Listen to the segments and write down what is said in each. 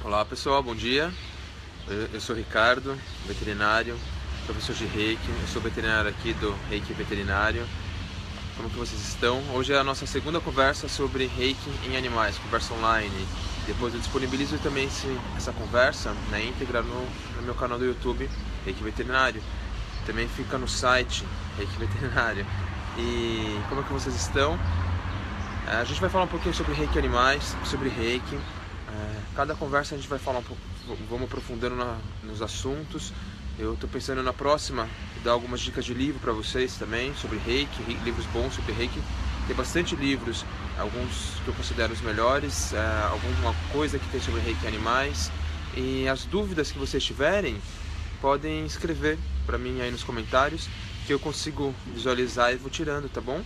Olá pessoal, bom dia. Eu sou Ricardo, veterinário, professor de Reiki. Eu sou veterinário aqui do Reiki Veterinário. Como que vocês estão? Hoje é a nossa segunda conversa sobre Reiki em animais, conversa online. Depois eu disponibilizo também essa conversa na íntegra no meu canal do YouTube, Reiki Veterinário. Também fica no site Reiki Veterinário. E como é que vocês estão? A gente vai falar um pouquinho sobre Reiki animais, sobre Reiki. Cada conversa a gente vai falar um pouco, vamos aprofundando nos assuntos. Eu estou pensando na próxima dar algumas dicas de livro para vocês também sobre Reiki, livros bons sobre Reiki. Tem bastante livros, alguns que eu considero os melhores, alguma coisa que tem sobre Reiki animais. E as dúvidas que vocês tiverem, podem escrever para mim aí nos comentários, que eu consigo visualizar e vou tirando, tá bom?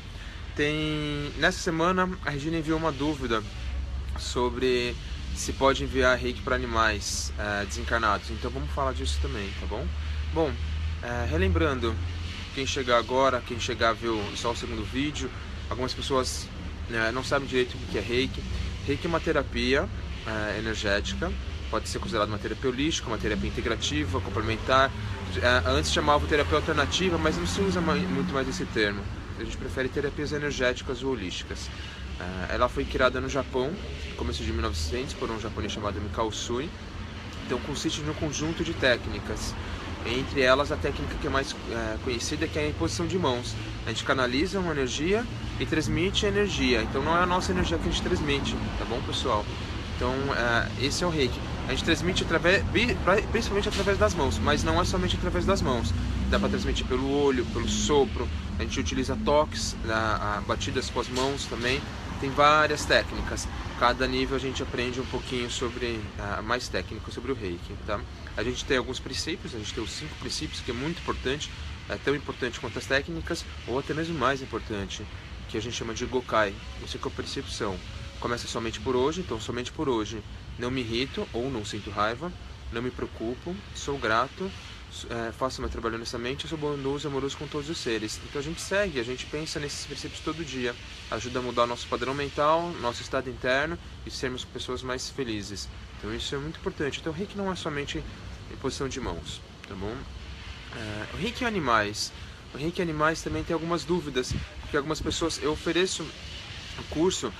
Nessa semana a Regina enviou uma dúvida sobre se pode enviar Reiki para animais desencarnados, então vamos falar disso também, tá bom? Bom, relembrando, quem chegar agora, quem chegar viu só o segundo vídeo, algumas pessoas não sabem direito o que é Reiki. Reiki é uma terapia energética, pode ser considerada uma terapia holística, uma terapia integrativa, complementar. Antes chamava terapia alternativa, mas não se usa muito mais esse termo. A gente prefere terapias energéticas ou holísticas. Ela foi criada no Japão, no começo de 1900, por um japonês chamado Mikao Usui. Então consiste em um conjunto de técnicas. Entre elas, a técnica que é mais conhecida, que é a imposição de mãos. A gente canaliza uma energia e transmite a energia. Então não é a nossa energia que a gente transmite, tá bom, pessoal? Então esse é o Reiki. A gente transmite principalmente através das mãos, mas não é somente através das mãos. Dá para transmitir pelo olho, pelo sopro. A gente utiliza toques, batidas com as mãos também. Tem várias técnicas. Cada nível a gente aprende um pouquinho sobre mais técnico sobre o Reiki, tá? A gente tem alguns princípios, a gente tem os 5 princípios, que é muito importante, tão importante quanto as técnicas, ou até mesmo mais importante, que a gente chama de Gokai. Os 5 princípios são: começa somente por hoje, então somente por hoje. Não me irrito ou não sinto raiva, não me preocupo, sou grato, faço meu trabalho honestamente, eu sou bondoso e amoroso com todos os seres. Então a gente segue, a gente pensa nesses princípios todo dia, ajuda a mudar o nosso padrão mental, nosso estado interno e sermos pessoas mais felizes. Então isso é muito importante. Então o Reiki não é somente imposição de mãos, tá bom? O Reiki animais. O Reiki animais também tem algumas dúvidas, porque algumas pessoas, eu ofereço um curso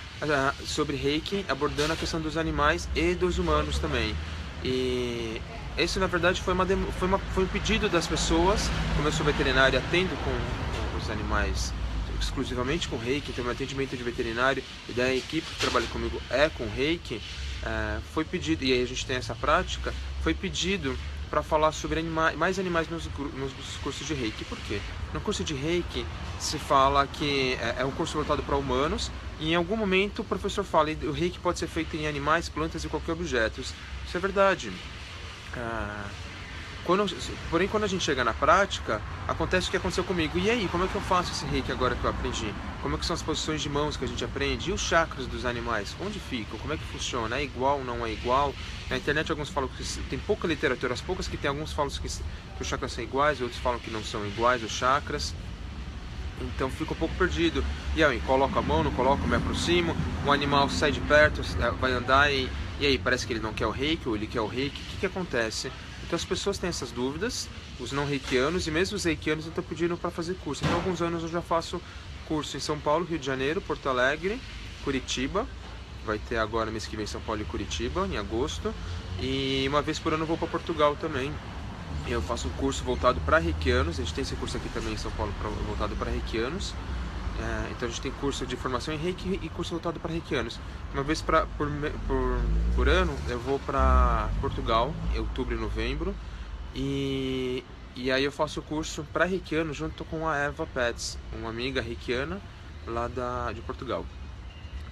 sobre Reiki, abordando a questão dos animais e dos humanos também. E isso na verdade foi um pedido das pessoas. Como eu sou veterinário, atendo com os animais exclusivamente com Reiki, então meu atendimento de veterinário e da equipe que trabalha comigo é com Reiki. Foi pedido, e aí a gente tem essa prática, foi pedido para falar sobre mais animais nos cursos de Reiki. Por quê? No curso de Reiki se fala que é um curso voltado para humanos, e em algum momento o professor fala que o Reiki pode ser feito em animais, plantas e qualquer objeto. Isso é verdade. Porém, quando a gente chega na prática, acontece o que aconteceu comigo. E aí, como é que eu faço esse Reiki agora que eu aprendi? Como é que são as posições de mãos que a gente aprende? E os chakras dos animais? Onde ficam? Como é que funciona? É igual, não é igual? Na internet alguns falam que tem pouca literatura, as poucas que tem, alguns falam que os chakras são iguais, outros falam que não são iguais os chakras. Então fica um pouco perdido. E aí, coloco a mão, não coloco, me aproximo, um animal sai de perto, vai andar e aí parece que ele não quer o Reiki ou ele quer o Reiki. O que acontece? Então as pessoas têm essas dúvidas, os não reikianos e mesmo os reikianos estão pedindo para fazer curso. Então há alguns anos eu já faço curso em São Paulo, Rio de Janeiro, Porto Alegre, Curitiba. Vai ter agora mês que vem São Paulo e Curitiba, em agosto. E uma vez por ano eu vou para Portugal também. Eu faço um curso voltado para reikianos. A gente tem esse curso aqui também em São Paulo voltado para reikianos. Então a gente tem curso de formação em Reiki e curso voltado para reikianos. Uma vez por ano eu vou para Portugal, em outubro e novembro, e aí eu faço o curso para reikiano junto com a Eva Pets, uma amiga reikiana lá de Portugal,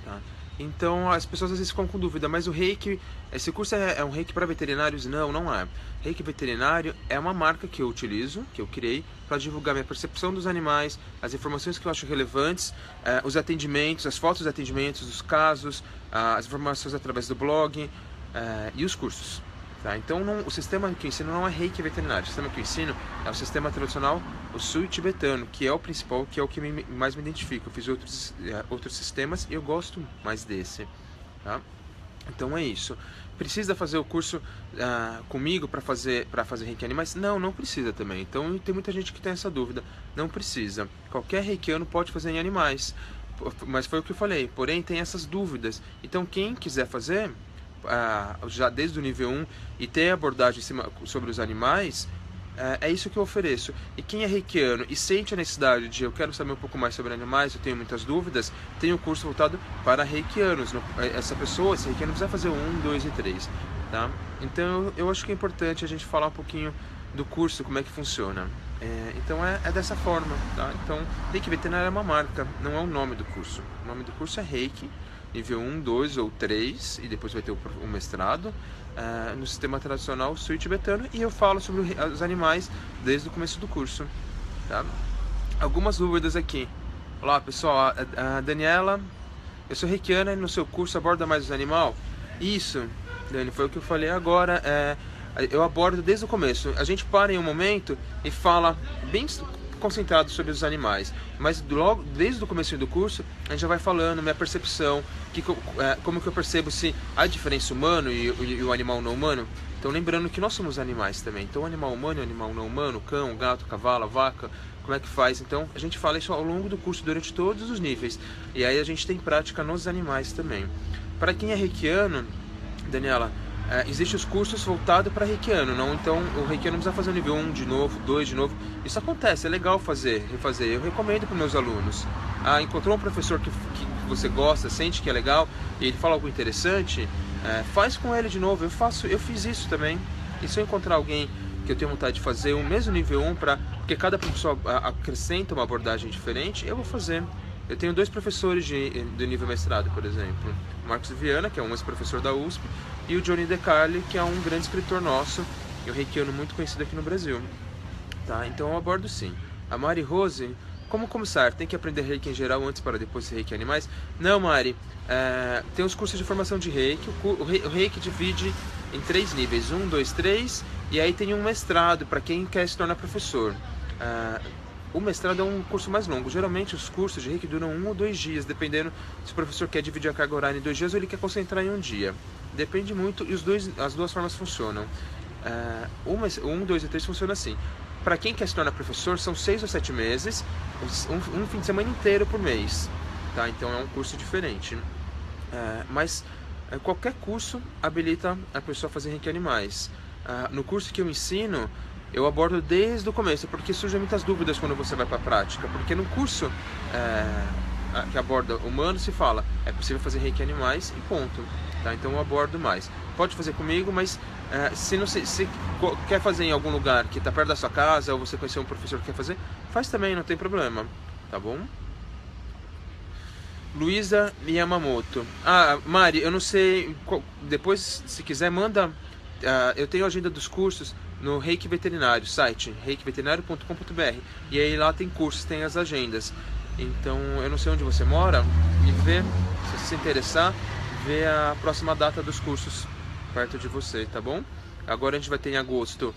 tá? Então as pessoas às vezes ficam com dúvida, mas o Reiki, esse curso é um Reiki para veterinários? Não, não é. Reiki veterinário é uma marca que eu utilizo, que eu criei para divulgar minha percepção dos animais, as informações que eu acho relevantes, os atendimentos, as fotos dos atendimentos, os casos, as informações através do blog e os cursos. Tá? Então o sistema que eu ensino não é Reiki veterinário. O sistema que eu ensino é o sistema tradicional, o Sui tibetano, que é o principal, que é o que mais me identifica. Eu fiz outros sistemas e eu gosto mais desse. Tá? Então é isso. Precisa fazer o curso comigo para fazer Reiki Animais? Não, não precisa também. Então tem muita gente que tem essa dúvida. Não precisa. Qualquer reikiano pode fazer em animais. Mas foi o que eu falei. Porém, tem essas dúvidas. Então quem quiser fazer, já desde o nível 1 e ter abordagem sobre os animais, é isso que eu ofereço. E quem é reikiano e sente a necessidade de eu quero saber um pouco mais sobre animais, eu tenho muitas dúvidas, tem um curso voltado para reikianos. Esse reikiano precisa fazer o 1, 2 e 3, tá? Então eu acho que é importante a gente falar um pouquinho do curso, como é que funciona. Então é dessa forma, tá? Então Reiki Veterinário é uma marca, não é o nome do curso. O nome do curso é Reiki, nível 1, 2 ou 3, e depois vai ter o mestrado. No sistema tradicional sul tibetano, e eu falo sobre os animais desde o começo do curso, tá? Algumas dúvidas aqui. Olá pessoal, a Daniela, eu sou reikiana e no seu curso aborda mais os animais? Isso, Dani, foi o que eu falei agora. Eu abordo desde o começo. A gente para em um momento e fala bem concentrado sobre os animais, mas logo desde o começo do curso a gente já vai falando minha percepção, como que eu percebo se há diferença humano e o animal não humano. Então lembrando que nós somos animais também, então o animal humano e o animal não humano, o cão, o gato, o cavalo, a vaca, como é que faz. Então a gente fala isso ao longo do curso durante todos os níveis, e aí a gente tem prática nos animais também. Para quem é reikiano, Daniela, existem os cursos voltados para reikiano, não? Então o reikiano não precisa fazer o nível 1 de novo, 2 de novo. Isso acontece, é legal refazer. Eu recomendo para os meus alunos. Encontrou um professor que você gosta, sente que é legal, e ele fala algo interessante, faz com ele de novo. Eu fiz isso também. E se eu encontrar alguém que eu tenho vontade de fazer o mesmo nível 1, porque cada pessoa acrescenta uma abordagem diferente, eu vou fazer. Eu tenho 2 professores do nível mestrado, por exemplo. O Marcos Viana, que é um ex-professor da USP, e o Johnny DeCarli, que é um grande escritor nosso, e um reikiano muito conhecido aqui no Brasil. Tá? Então eu abordo sim. A Mari Rose, como começar? Tem que aprender Reiki em geral antes para depois ser Reiki Animais? Não, Mari. Tem os cursos de formação de Reiki. O Reiki divide em 3 níveis, 1, 2, 3, e aí tem um mestrado para quem quer se tornar professor. O mestrado é um curso mais longo. Geralmente os cursos de Reiki duram 1 ou 2 dias, dependendo se o professor quer dividir a carga horária em 2 dias ou ele quer concentrar em um dia. Depende muito, e as duas formas funcionam. 1, 2 e 3 funciona assim. Para quem quer se tornar professor, são 6 ou 7 meses, um fim de semana inteiro por mês. Tá? Então é um curso diferente. Mas qualquer curso habilita a pessoa a fazer Reiki Animais. No curso que eu ensino, eu abordo desde o começo, porque surgem muitas dúvidas quando você vai para a prática. Porque no curso que aborda humanos se fala, é possível fazer Reiki Animais e ponto. Tá? Então eu abordo mais. Pode fazer comigo, mas se quer fazer em algum lugar que está perto da sua casa, ou você conhecer um professor que quer fazer, faz também, não tem problema. Tá bom? Luísa Yamamoto. Mari, eu não sei, depois se quiser manda, eu tenho a agenda dos cursos no Reiki Veterinário, site reikiveterinário.com.br, e aí lá tem cursos, tem as agendas. Então eu não sei onde você mora, e se você se interessar, vê a próxima data dos cursos perto de você, tá bom? Agora a gente vai ter em agosto,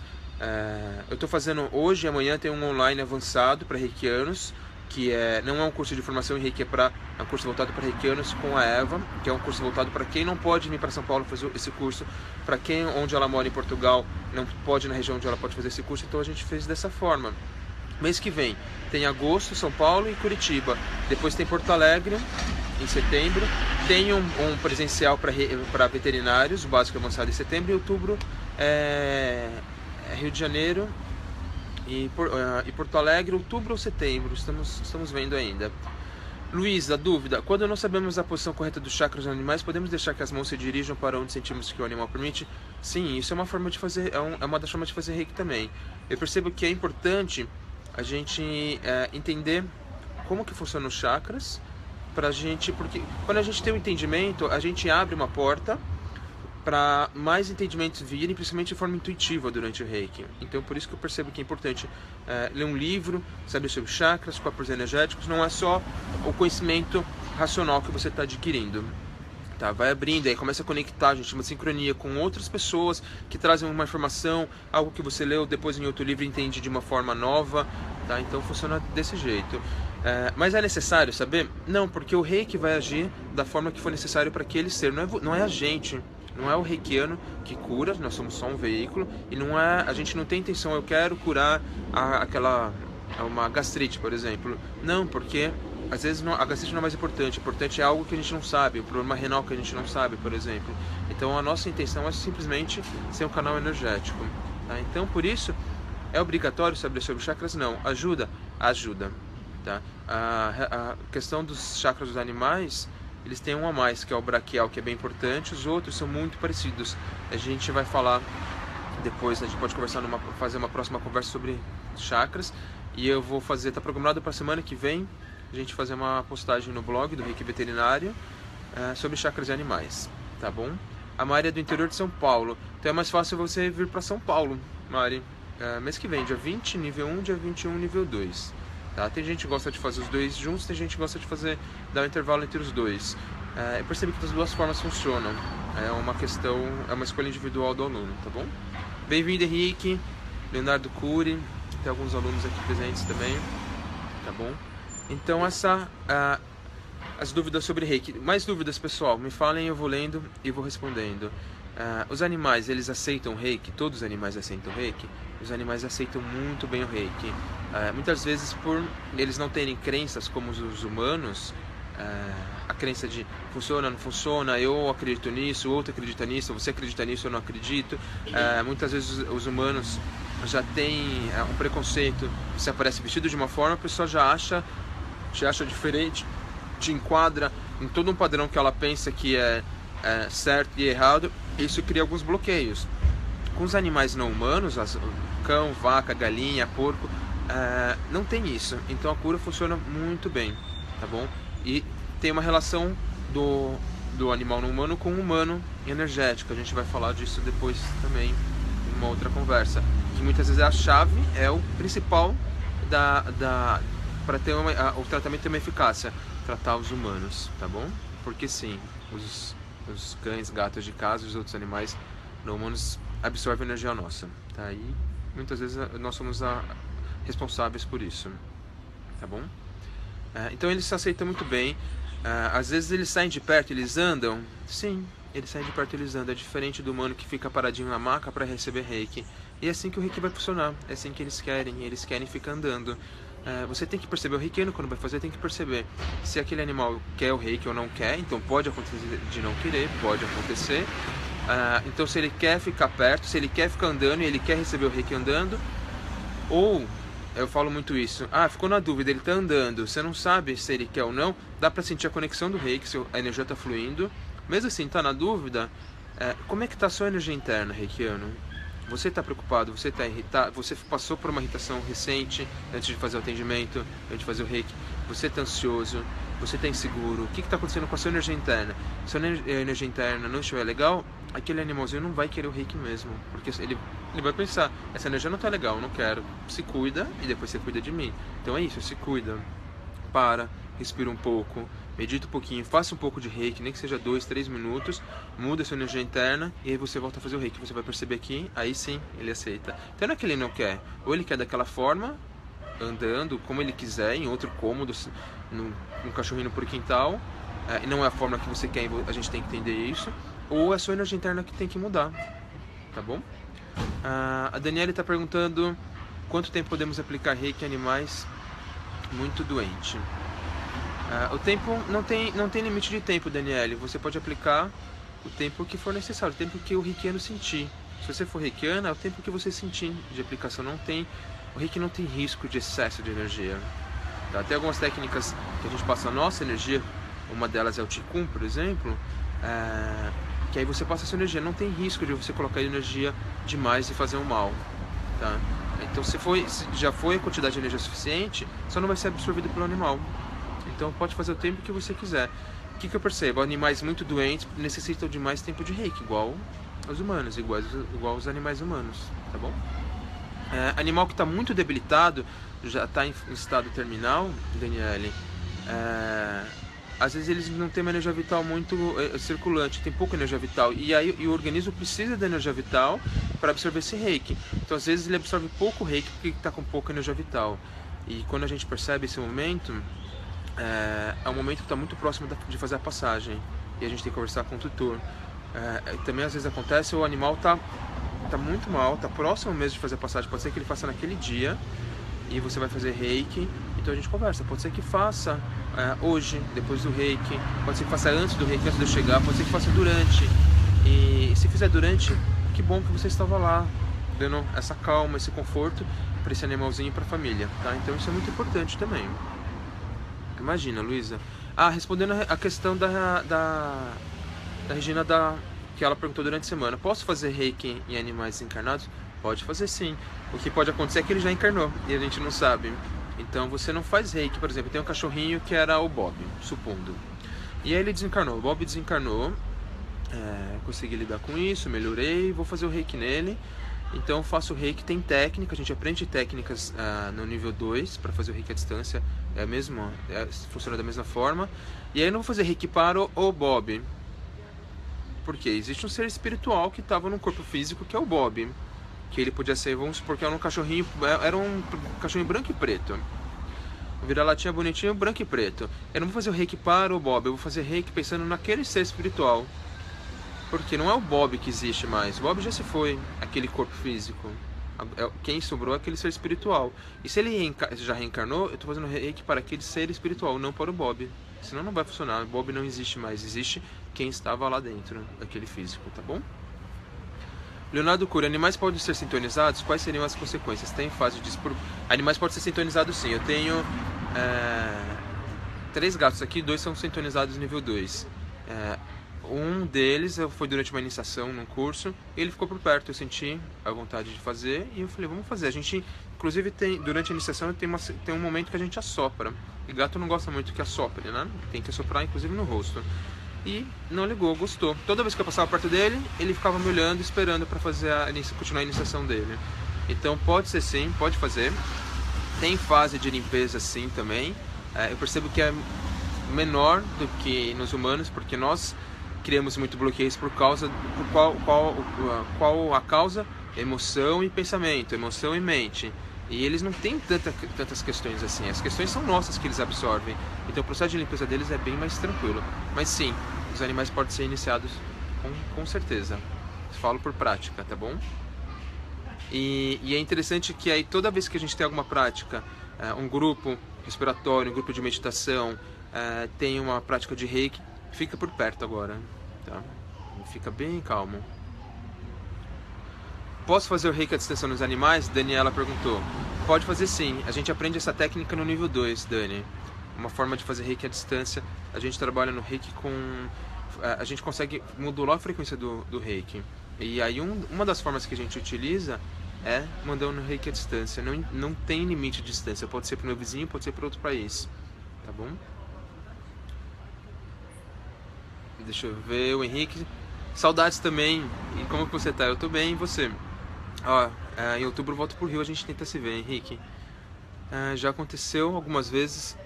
eu estou fazendo hoje e amanhã tem um online avançado para reikianos, que não é um curso de formação em Reiki, é um curso voltado para reikianos com a Eva, que é um curso voltado para quem não pode vir para São Paulo fazer esse curso, para quem onde ela mora em Portugal não pode ir na região onde ela pode fazer esse curso, então a gente fez dessa forma. Mês que vem tem agosto, São Paulo e Curitiba, depois tem Porto Alegre em setembro, tem um presencial para veterinários, o básico avançado em setembro, e outubro Rio de Janeiro e Porto Alegre, outubro ou setembro, estamos vendo ainda. Luísa, dúvida, quando não sabemos a posição correta dos chakras nos animais, podemos deixar que as mãos se dirijam para onde sentimos que o animal permite? Sim, isso é uma forma de fazer, é uma das formas de fazer Reiki também. Eu percebo que é importante a gente entender como que funcionam os chakras, porque quando a gente tem um entendimento, a gente abre uma porta para mais entendimentos virem, principalmente de forma intuitiva durante o Reiki. Então por isso que eu percebo que é importante ler um livro, saber sobre chakras, corpos energéticos, não é só o conhecimento racional que você está adquirindo. Tá? Vai abrindo, aí começa a conectar, gente, uma sincronia com outras pessoas que trazem uma informação, algo que você leu depois em outro livro e entende de uma forma nova, tá? Então funciona desse jeito. Mas é necessário saber? Não, porque o reiki vai agir da forma que for necessário para aquele ser. Não é a gente, não é o reikiano que cura, nós somos só um veículo. E a gente não tem intenção, eu quero curar uma gastrite, por exemplo. Não, porque às vezes a gastrite não é mais importante. O importante é algo que a gente não sabe, o problema renal que a gente não sabe, por exemplo. Então a nossa intenção é simplesmente ser um canal energético. Tá? Então por isso, é obrigatório saber sobre chakras? Não. Ajuda? Ajuda. Tá? A questão dos chakras dos animais, eles têm um a mais, que é o braquial, que é bem importante. Os outros são muito parecidos. A gente vai falar depois, a gente pode fazer uma próxima conversa sobre chakras. E eu vou fazer, tá programado para a semana que vem, a gente fazer uma postagem no blog do Reiki Veterinário sobre chakras de animais, tá bom? A Mari é do interior de São Paulo, então é mais fácil você vir para São Paulo, Mari. Mês que vem, dia 20, nível 1, dia 21, nível 2. Tá? Tem gente que gosta de fazer os dois juntos, tem gente que gosta de dar um intervalo entre os dois. Eu percebi que das duas formas funcionam. É uma escolha individual do aluno, tá bom? Bem-vindo, Henrique, Leonardo Cury, tem alguns alunos aqui presentes também, tá bom? Então as dúvidas sobre reiki. Mais dúvidas, pessoal? Me falem, eu vou lendo e vou respondendo. Os animais, eles aceitam reiki? Todos os animais aceitam reiki? Os animais aceitam muito bem o reiki. Muitas vezes, por eles não terem crenças como os humanos, a crença de funciona, não funciona, eu acredito nisso, o outro acredita nisso, você acredita nisso, eu não acredito. Muitas vezes os humanos já têm um preconceito. Você aparece vestido de uma forma, a pessoa te acha diferente, te enquadra em todo um padrão que ela pensa que é certo e errado. Isso cria alguns bloqueios. Com os animais não humanos, cão, vaca, galinha, porco, não tem isso. Então a cura funciona muito bem, tá bom? E tem uma relação do animal não humano com o humano energético. A gente vai falar disso depois também em uma outra conversa. Que muitas vezes a chave é o principal para ter o tratamento ter uma eficácia, tratar os humanos, tá bom? Porque sim, os cães, gatos de casa e os outros animais não humanos absorvem energia nossa, tá? E muitas vezes nós somos responsáveis por isso, tá bom? Então eles se aceitam muito bem. Às vezes eles saem de perto, eles andam. Sim, eles saem de perto, eles andam. É diferente do humano que fica paradinho na maca para receber reiki. E é assim que o reiki vai funcionar. É assim que eles querem ficar andando. Você tem que perceber, o reikiano quando vai fazer tem que perceber se aquele animal quer o reiki ou não quer. Então pode acontecer de não querer, pode acontecer. Então se ele quer ficar perto, se ele quer ficar andando e ele quer receber o reiki andando, ou eu falo muito isso, ficou na dúvida, ele está andando, você não sabe se ele quer ou não, dá para sentir a conexão do reiki, se a energia está fluindo. Mesmo assim, está na dúvida, como é que está a sua energia interna, reikiano? Você está preocupado, você está irritado, você passou por uma irritação recente antes de fazer o atendimento, antes de fazer o reiki, você está ansioso, você está inseguro, o que está acontecendo com a sua energia interna? Se a energia interna não estiver legal, aquele animalzinho não vai querer o reiki mesmo, porque ele vai pensar, essa energia não está legal, eu não quero, se cuida e depois você cuida de mim. Então é isso, se cuida, respira um pouco, medita um pouquinho, faça um pouco de reiki, nem que seja 2, 3 minutos, muda a sua energia interna e aí você volta a fazer o reiki. Você vai perceber que aí sim ele aceita. Então não é que ele não quer, ou ele quer daquela forma, andando como ele quiser, em outro cômodo, num cachorrinho por quintal, e não é a forma que você quer, a gente tem que entender isso, ou é a sua energia interna que tem que mudar, tá bom? A Daniela está perguntando quanto tempo podemos aplicar reiki em animais muito doentes. O tempo não tem limite de tempo, Daniele. Você pode aplicar o tempo que for necessário, o tempo que o reikiano sentir. Se você for reikiana, é o tempo que você sentir de aplicação. O reiki não tem risco de excesso de energia. Tá? Tem algumas técnicas que a gente passa a nossa energia, uma delas é o Qigong, por exemplo, que aí você passa a sua energia. Não tem risco de você colocar energia demais e fazer um mal. Tá? Então se já foi a quantidade de energia suficiente, só não vai ser absorvido pelo animal. Então pode fazer o tempo que você quiser. O que eu percebo? Animais muito doentes necessitam de mais tempo de reiki, igual os humanos, igual os animais humanos, tá bom? Animal que está muito debilitado, já está em estado terminal, Daniele, às vezes eles não têm uma energia vital muito circulante, tem pouca energia vital, e o organismo precisa da energia vital para absorver esse reiki. Então às vezes ele absorve pouco reiki porque está com pouca energia vital. E quando a gente percebe esse momento, é um momento que está muito próximo de fazer a passagem. E a gente tem que conversar com o tutor. Também às vezes acontece, o animal tá muito mal, tá próximo mesmo de fazer a passagem. Pode ser que ele faça naquele dia e você vai fazer reiki. Então a gente conversa. Pode ser que faça hoje, depois do reiki. Pode ser que faça antes do reiki, antes de eu chegar. Pode ser que faça durante. E se fizer durante, que bom que você estava lá, dando essa calma, esse conforto para esse animalzinho e para a família, tá? Então isso é muito importante também. Imagina, Luísa. Respondendo a questão da Regina, que ela perguntou durante a semana: posso fazer reiki em animais encarnados? Pode fazer sim. O que pode acontecer é que ele já encarnou e a gente não sabe. Então você não faz reiki, por exemplo, tem um cachorrinho que era o Bob, supondo. E aí ele desencarnou, o Bob desencarnou, consegui lidar com isso, melhorei, vou fazer o reiki nele. Então eu faço o reiki, tem técnica, a gente aprende técnicas no nível 2 para fazer o reiki à distância, funciona da mesma forma. E aí eu não vou fazer reiki para o Bob, porque existe um ser espiritual que estava num corpo físico que é o Bob, que ele podia ser, vamos supor que era um cachorrinho branco e preto, um vira-latinha bonitinho, branco e preto. Eu não vou fazer o reiki para o Bob, eu vou fazer reiki pensando naquele ser espiritual. Porque não é o Bob que existe mais, o Bob já se foi, aquele corpo físico. Quem sobrou é aquele ser espiritual. E se ele já reencarnou, eu estou fazendo reiki para aquele ser espiritual, não para o Bob. Senão não vai funcionar, o Bob não existe mais, existe quem estava lá dentro daquele físico, tá bom? Leonardo Cury: animais podem ser sintonizados? Quais seriam as consequências? Tem fase de Animais podem ser sintonizados sim, eu tenho 3 gatos aqui, 2 são sintonizados nível 2. Um deles foi durante uma iniciação num curso, ele ficou por perto, eu senti a vontade de fazer e eu falei, vamos fazer. A gente, inclusive, durante a iniciação tem um momento que a gente assopra. E gato não gosta muito que assopre, né? Tem que assoprar, inclusive, no rosto. E não ligou, gostou. Toda vez que eu passava perto dele, ele ficava me olhando, esperando para continuar a iniciação dele. Então pode ser sim, pode fazer. Tem fase de limpeza sim também. Eu percebo que é menor do que nos humanos, porque nós criamos muito bloqueios por causa qual a causa? Emoção e pensamento, emoção e mente. E eles não têm tantas questões assim. As questões são nossas que eles absorvem. Então o processo de limpeza deles é bem mais tranquilo. Mas sim, os animais podem ser iniciados com certeza. Falo por prática, tá bom? E é interessante que aí toda vez que a gente tem alguma prática, um grupo respiratório, um grupo de meditação, tem uma prática de reiki, fica por perto agora, tá? Fica bem calmo. Posso fazer o reiki à distância nos animais? Daniela perguntou. Pode fazer sim. A gente aprende essa técnica no nível 2, Dani. Uma forma de fazer reiki à distância. A gente trabalha no reiki a gente consegue modular a frequência do reiki. E aí uma das formas que a gente utiliza é mandando o reiki à distância. Não tem limite de distância. Pode ser para o meu vizinho, pode ser para outro país. Tá bom? Deixa eu ver, o Henrique. Saudades também. E como que você tá? Eu tô bem, e você? Em outubro eu volto pro Rio, a gente tenta se ver, Henrique. Já aconteceu algumas vezes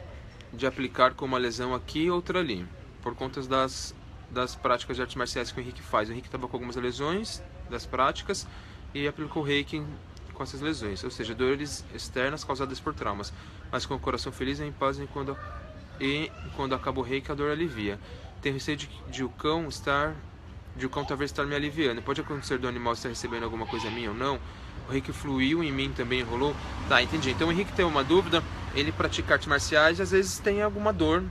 de aplicar com uma lesão aqui e outra ali, por conta das práticas de artes marciais que o Henrique faz. O Henrique estava com algumas lesões das práticas e aplicou o reiki com essas lesões, ou seja, dores externas causadas por traumas, mas com o coração feliz e em paz, e quando acaba o reiki a dor alivia. Tenho receio de o cão talvez estar me aliviando. Pode acontecer do animal estar recebendo alguma coisa minha ou não? O reiki fluiu em mim também, rolou? Tá, entendi. Então o Henrique tem uma dúvida, ele pratica artes marciais e às vezes tem alguma dor,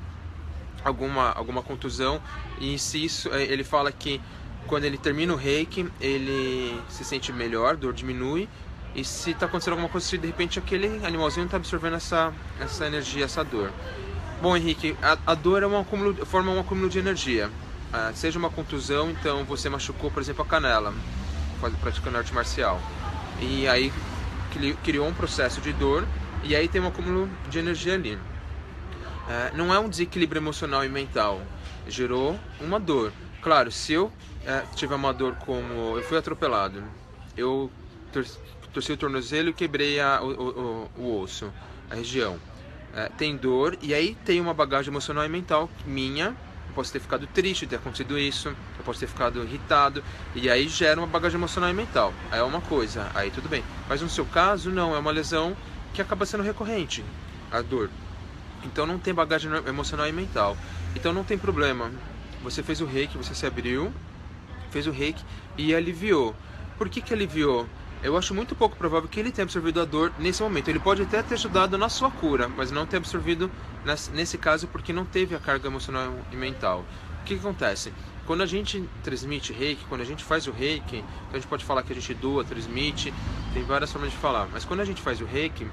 alguma contusão, e se isso, ele fala que quando ele termina o reiki, ele se sente melhor, dor diminui, e se está acontecendo alguma coisa, se de repente aquele animalzinho está absorvendo essa energia, essa dor. Bom, Henrique, a dor forma um acúmulo de energia. Seja uma contusão, então você machucou, por exemplo, a canela, praticando arte marcial. E aí criou um processo de dor, e aí tem um acúmulo de energia ali. Não é um desequilíbrio emocional e mental, gerou uma dor. Claro, se eu tiver uma dor como eu fui atropelado, eu torci o tornozelo e quebrei o osso, a região. Tem dor, e aí tem uma bagagem emocional e mental minha. Eu posso ter ficado triste, ter acontecido isso, eu posso ter ficado irritado, e aí gera uma bagagem emocional e mental. Aí é uma coisa, aí tudo bem. Mas no seu caso, não, é uma lesão que acaba sendo recorrente. a dor. Então não tem bagagem emocional e mental. Então não tem problema. Você fez o reiki, você se abriu, fez o reiki e aliviou. Por que aliviou? Eu acho muito pouco provável que ele tenha absorvido a dor nesse momento. Ele pode até ter ajudado na sua cura, mas não ter absorvido nesse caso porque não teve a carga emocional e mental. O que acontece? Quando a gente transmite reiki, quando a gente faz o reiki, então a gente pode falar que a gente doa, transmite, tem várias formas de falar. Mas quando a gente faz o reiki,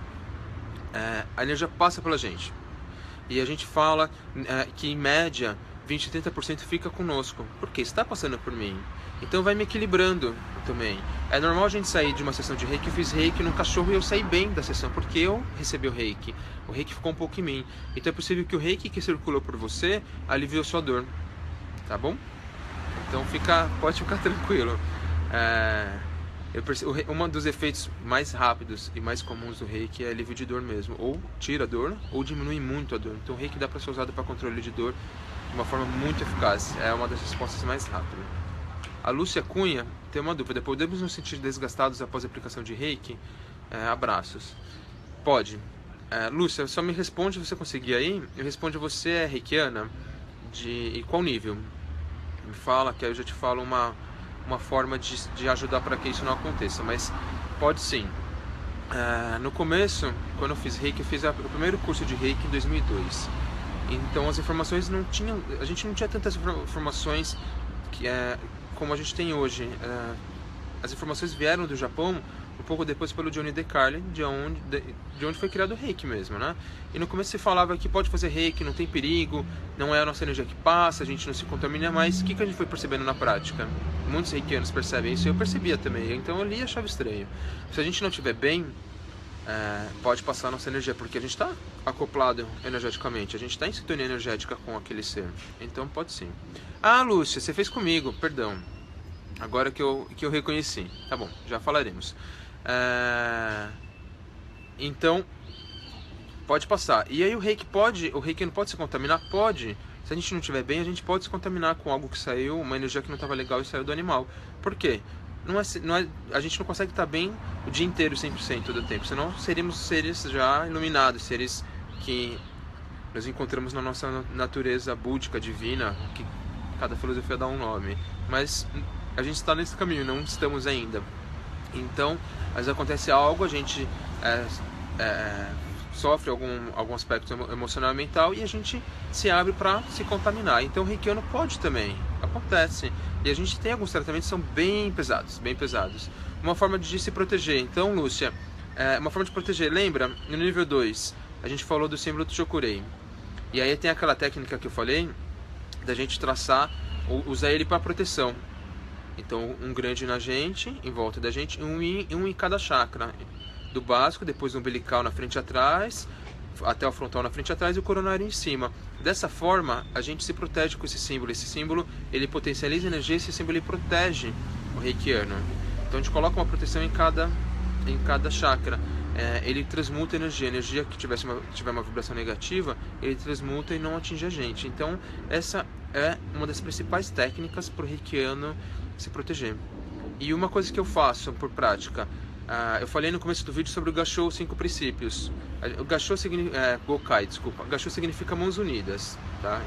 a energia passa pela gente. E a gente fala que em média 20 a 30% fica conosco, porque está passando por mim. Então vai me equilibrando também. É normal a gente sair de uma sessão de reiki, eu fiz reiki num cachorro e eu saí bem da sessão, porque eu recebi o reiki. O reiki ficou um pouco em mim. Então é possível que o reiki que circulou por você aliviou sua dor. Tá bom? Então pode ficar tranquilo. Um dos efeitos mais rápidos e mais comuns do reiki é alívio de dor mesmo. Ou tira a dor, ou diminui muito a dor. Então o reiki dá para ser usado para controle de dor de uma forma muito eficaz. É uma das respostas mais rápidas. A Lúcia Cunha tem uma dúvida. Podemos nos sentir desgastados após a aplicação de reiki? Abraços. Pode. Lúcia, só me responde se você conseguir aí. Eu respondo: você é reikiana? E qual nível? Me fala, que aí eu já te falo uma forma de ajudar para que isso não aconteça. Mas pode sim. No começo, quando eu fiz reiki, eu fiz o primeiro curso de reiki em 2002. Então as informações não tinham, a gente não tinha tantas informações como a gente tem hoje. As informações vieram do Japão um pouco depois pelo Johnny DeCarli, de onde foi criado o reiki mesmo, né? E no começo se falava que pode fazer reiki, não tem perigo, não é a nossa energia que passa, a gente não se contamina, mas o que a gente foi percebendo na prática? Muitos reikianos percebem isso, eu percebia também, então eu li e achava estranho. Se a gente não estiver bem, pode passar a nossa energia, porque a gente está acoplado energeticamente, a gente está em sintonia energética com aquele ser, então pode sim. Ah, Lúcia, você fez comigo, perdão, agora que eu reconheci, tá bom, já falaremos. Então pode passar. E aí o reiki não pode se contaminar? Pode. Se a gente não estiver bem, a gente pode se contaminar com algo que saiu, uma energia que não estava legal e saiu do animal. Por quê? A gente não consegue estar bem o dia inteiro, 100% do tempo, senão seríamos seres já iluminados, seres que nós encontramos na nossa natureza búdica, divina, que cada filosofia dá um nome. Mas a gente está nesse caminho, não estamos ainda. Então, às vezes acontece algo, a gente sofre algum aspecto emocional e mental e a gente se abre para se contaminar. Então o reikiano pode também, acontece. E a gente tem alguns tratamentos que são bem pesados, bem pesados. Uma forma de se proteger. Então, Lúcia, uma forma de proteger, lembra? No nível 2, a gente falou do símbolo do Chokurei. E aí tem aquela técnica que eu falei, da gente traçar, usar ele para proteção. Então um grande na gente, em volta da gente, um em cada chakra. Do básico, depois do umbilical na frente e atrás, até o frontal na frente e atrás e o coronário em cima. Dessa forma, a gente se protege com esse símbolo. Esse símbolo, ele potencializa a energia, esse símbolo ele protege o reikiano. Então a gente coloca uma proteção em cada chakra. Ele transmuta a energia que tiver uma vibração negativa, ele transmuta e não atinge a gente. Então essa é uma das principais técnicas para o reikiano se proteger. E uma coisa que eu faço por prática, eu falei no começo do vídeo sobre o Gassho 5 princípios. O Gassho Gokai, desculpa. Gassho significa mãos unidas, tá?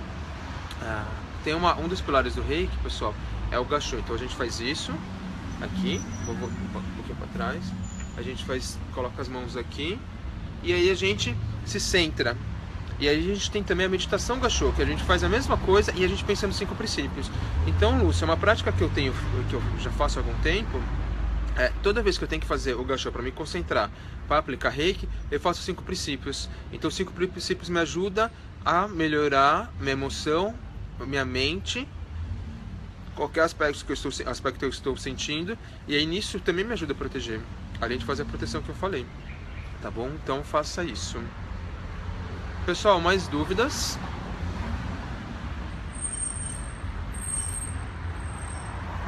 Tem um dos pilares do reiki, pessoal, é o Gassho. Então a gente faz isso aqui, vou um pouquinho para trás. A gente coloca as mãos aqui e aí a gente se centra. E aí a gente tem também a meditação Gassho, que a gente faz a mesma coisa e a gente pensa nos 5 princípios. Então, Lúcia, é uma prática que eu já faço há algum tempo. Toda vez que eu tenho que fazer o Gassho para me concentrar, para aplicar reiki, eu faço 5 princípios. Então, os 5 princípios me ajudam a melhorar minha emoção, minha mente, qualquer aspecto que eu estou sentindo. E aí nisso também me ajuda a proteger, além de fazer a proteção que eu falei. Tá bom? Então faça isso. Pessoal, mais dúvidas?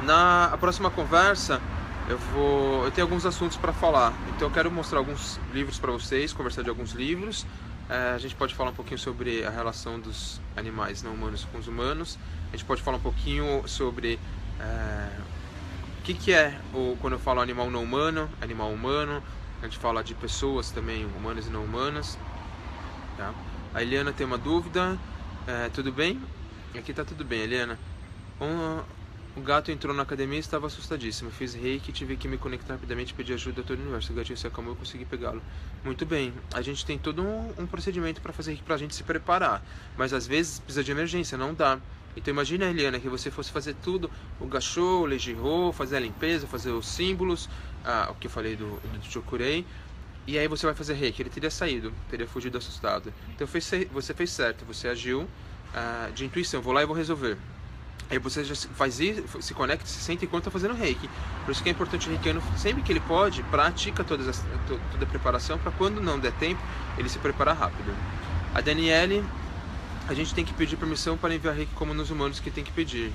Na próxima conversa eu tenho alguns assuntos para falar. Então eu quero mostrar alguns livros para vocês, conversar de alguns livros. A gente pode falar um pouquinho sobre a relação dos animais não humanos com os humanos. A gente pode falar um pouquinho sobre o que é quando eu falo animal não humano, animal humano. A gente fala de pessoas também, humanas e não humanas. tá? A Eliana tem uma dúvida. Tudo bem? Aqui tá tudo bem, Eliana. O gato entrou na academia e estava assustadíssimo. Fiz reiki, tive que me conectar rapidamente, pedir ajuda a todo o universo. O gatinho se acalmou e eu consegui pegá-lo. Muito bem. A gente tem todo um procedimento para fazer reiki, pra gente se preparar. Mas às vezes precisa de emergência, não dá. Então imagina, Eliana, que você fosse fazer tudo, o gachô, o lejirô, fazer a limpeza, fazer os símbolos, o que eu falei do Chokurei. E aí você vai fazer reiki. Ele teria saído, teria fugido assustado. Então você fez certo, você agiu de intuição. Vou lá e vou resolver. Aí você já faz isso, se conecta, se sente enquanto está fazendo reiki. Por isso que é importante o reikiano, sempre que ele pode, pratica toda a preparação para quando não der tempo, ele se preparar rápido. A Daniele, a gente tem que pedir permissão para enviar reiki como nos humanos que tem que pedir.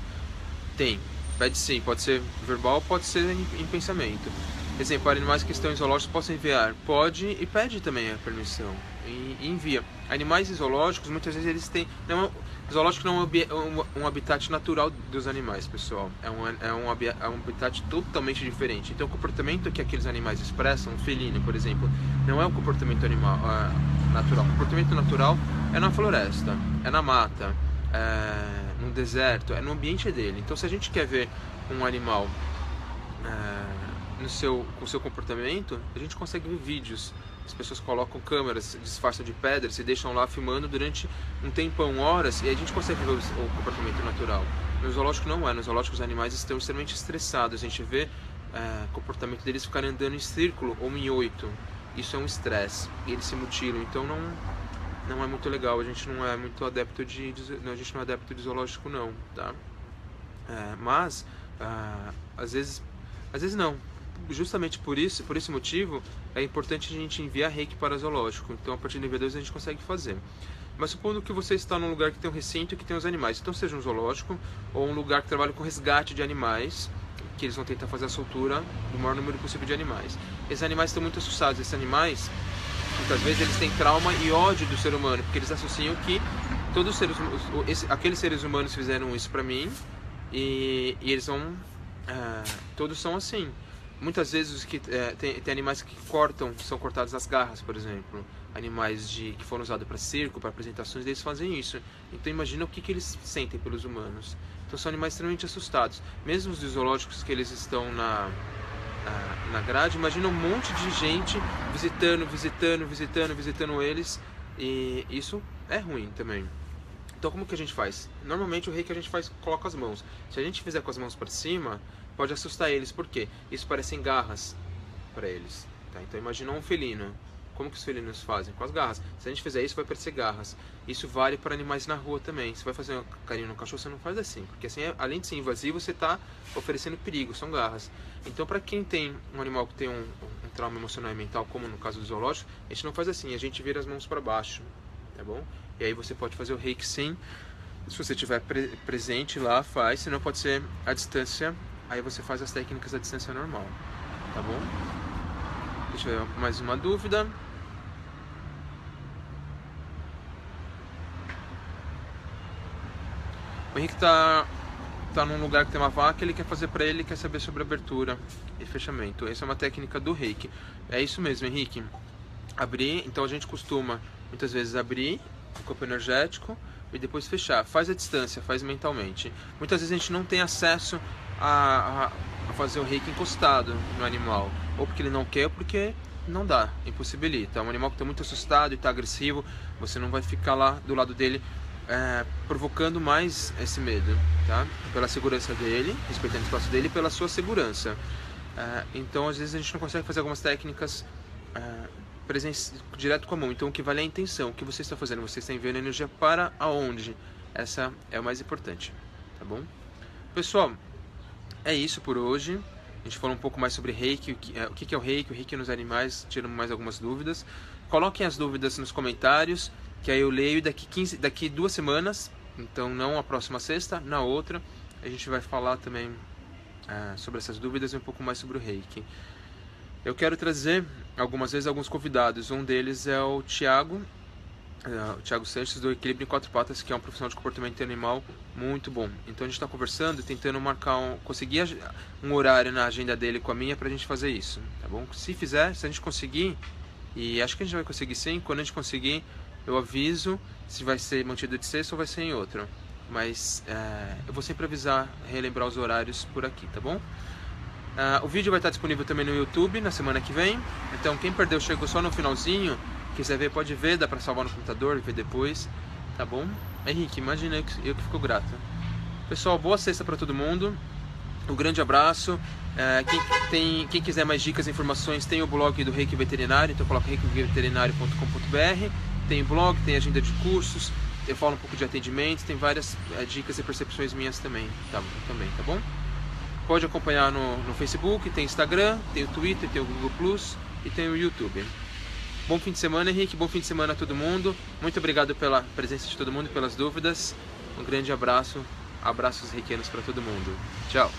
Pede sim, pode ser verbal, pode ser em pensamento. Exemplo, animais que estão em zoológicos possam enviar. Pode e pede também a permissão. E envia. Animais em zoológicos, muitas vezes eles têm... Zoológico não é um habitat natural dos animais, pessoal. É um habitat totalmente diferente. Então o comportamento que aqueles animais expressam, um felino, por exemplo, não é um comportamento natural. O comportamento natural é na floresta, é na mata, no deserto, é no ambiente dele. Então se a gente quer ver um animal com o seu comportamento, a gente consegue ver vídeos. As pessoas colocam câmeras, disfarçam de pedras e deixam lá filmando durante um tempão, horas, e aí a gente consegue ver o comportamento natural. No zoológico não é. No zoológico os animais estão extremamente estressados. A gente vê o comportamento deles ficarem andando em círculo ou em 8. Isso é um estresse. E eles se mutilam. Então não é muito legal. A gente não é muito adepto a gente não é adepto de zoológico não, tá? Mas às vezes não. Justamente por esse motivo, é importante a gente enviar reiki para zoológico. Então, a partir do nível 2 a gente consegue fazer. Mas supondo que você está num lugar que tem um recinto e que tem os animais, então seja um zoológico ou um lugar que trabalha com resgate de animais, que eles vão tentar fazer a soltura do maior número possível de animais. Esses animais estão muito assustados. Esses animais, muitas vezes, eles têm trauma e ódio do ser humano, porque eles associam que aqueles seres humanos fizeram isso para mim e eles vão... todos são assim. Muitas vezes tem animais que são cortados as garras, por exemplo. Animais que foram usados para circo, para apresentações, eles fazem isso. Então imagina o que eles sentem pelos humanos. Então são animais extremamente assustados. Mesmo os zoológicos que eles estão na grade, imagina um monte de gente visitando eles. E isso é ruim também. Então como que a gente faz? Normalmente o reiki a gente coloca as mãos. Se a gente fizer com as mãos para cima, pode assustar eles. Por quê? Isso parecem garras para eles. Tá? Então imagina um felino. Como que os felinos fazem? Com as garras. Se a gente fizer isso, vai parecer garras. Isso vale para animais na rua também. Se vai fazer um carinho no cachorro, você não faz assim. Porque assim, além de ser invasivo, você está oferecendo perigo. São garras. Então para quem tem um animal que tem um trauma emocional e mental, como no caso do zoológico, a gente não faz assim. A gente vira as mãos para baixo. Tá bom? E aí você pode fazer o reiki sim. Se você estiver presente lá, faz. Se não, pode ser à distância. Aí você faz as técnicas à distância normal. Tá bom? Deixa eu ver mais uma dúvida. O Henrique tá num lugar que tem uma vaca, ele quer fazer pra ele, quer saber sobre abertura e fechamento. Essa é uma técnica do reiki. É isso mesmo, Henrique. Abrir, então a gente costuma muitas vezes abrir o campo energético e depois fechar. Faz a distância, faz mentalmente. Muitas vezes a gente não tem acesso a fazer o reiki encostado no animal. Ou porque ele não quer, ou porque não dá, impossibilita. Um animal que está muito assustado e está agressivo, você não vai ficar lá do lado dele provocando mais esse medo, tá? Pela segurança dele, respeitando o espaço dele e pela sua segurança. Então às vezes a gente não consegue fazer algumas técnicas direto com a mão. Então o que vale é a intenção. O que você está fazendo? Você está enviando energia para aonde? Essa é o mais importante, tá bom? Pessoal, é isso por hoje. A gente falou um pouco mais sobre reiki, o que é o reiki nos animais, tirando mais algumas dúvidas. Coloquem as dúvidas nos comentários, que aí eu leio daqui 2 semanas, então não a próxima sexta, na outra, a gente vai falar também sobre essas dúvidas e um pouco mais sobre o reiki. Eu quero trazer algumas vezes alguns convidados. Um deles é o Thiago Sanches, do Equilíbrio em 4 Patas, que é um profissional de comportamento animal muito bom. Então a gente está conversando, tentando conseguir um horário na agenda dele com a minha pra gente fazer isso, tá bom? Se a gente conseguir, e acho que a gente vai conseguir sim, quando a gente conseguir, eu aviso se vai ser mantido de sexta ou vai ser em outro. Mas eu vou sempre avisar, relembrar os horários por aqui, tá bom? O vídeo vai estar disponível também no YouTube na semana que vem. Então quem perdeu, chegou só no finalzinho, quiser ver, pode ver, dá pra salvar no computador, ver depois, tá bom? Henrique, imagina, eu que fico grato. Pessoal, boa sexta pra todo mundo. Um grande abraço. Quem quiser mais dicas e informações, tem o blog do Reiki Veterinário, então coloca reikiveterinário.com.br. Tem blog, tem agenda de cursos, eu falo um pouco de atendimento, tem várias dicas e percepções minhas também, tá bom? Pode acompanhar no Facebook, tem Instagram, tem o Twitter, tem o Google Plus e tem o YouTube. Bom fim de semana, Henrique, bom fim de semana a todo mundo. Muito obrigado pela presença de todo mundo e pelas dúvidas. Um grande abraço, abraços reikianos para todo mundo. Tchau!